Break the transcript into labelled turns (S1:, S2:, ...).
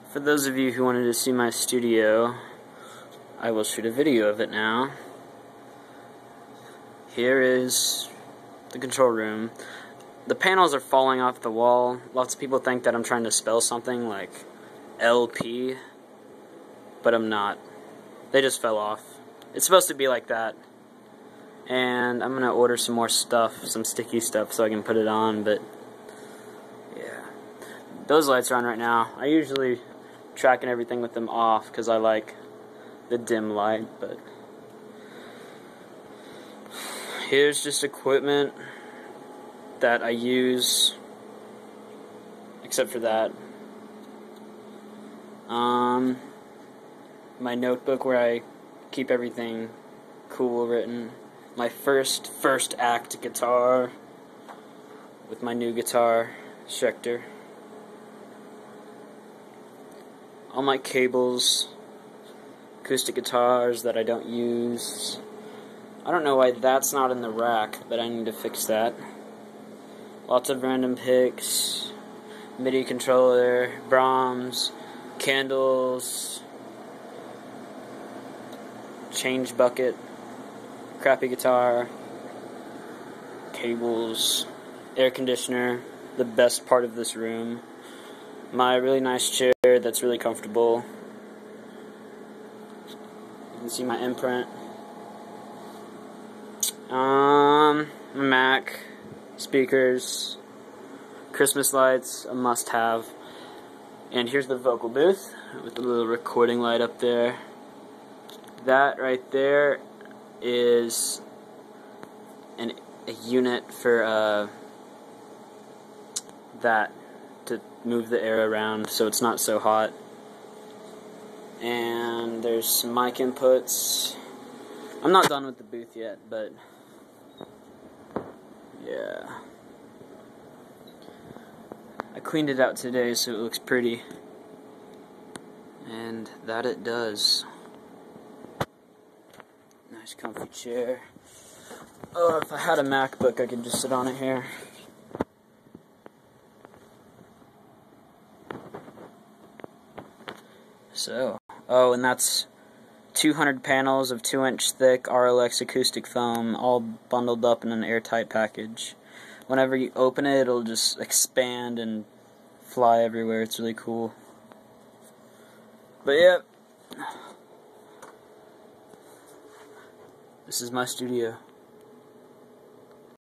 S1: For those of you who wanted to see my studio, I will shoot a video of it now. Here is the control room. The panels are falling off the wall. Lots of people think that I'm trying to spell something like LP, but I'm not. They just fell off. It's supposed to be like that. And I'm gonna order some more stuff, some sticky stuff, so I can put it on, but yeah. Those lights are on right now. I usually tracking everything with them off because I like the dim light, but here's just equipment that I use, except for that. My notebook where I keep everything cool written. My first act guitar with my new guitar, Schecter. All my cables, acoustic guitars that I don't use. I don't know why that's not in the rack, but I need to fix that. Lots of random picks, MIDI controller, Brahms, candles, change bucket, crappy guitar, cables, air conditioner, the best part of this room, my really nice chair that's really comfortable. You can see my imprint. Mac, speakers, Christmas lights, a must-have. And here's the vocal booth with the little recording light up there. That right there is a unit for that to move the air around so it's not so hot. And there's some mic inputs. I'm not done with the booth yet, but yeah. I cleaned it out today so it looks pretty. And that it does. Nice comfy chair. Oh, if I had a MacBook I could just sit on it here. So, oh, and that's 200 panels of 2-inch thick RLX acoustic foam, all bundled up in an airtight package. Whenever you open it, it'll just expand and fly everywhere. It's really cool. But yeah, this is my studio.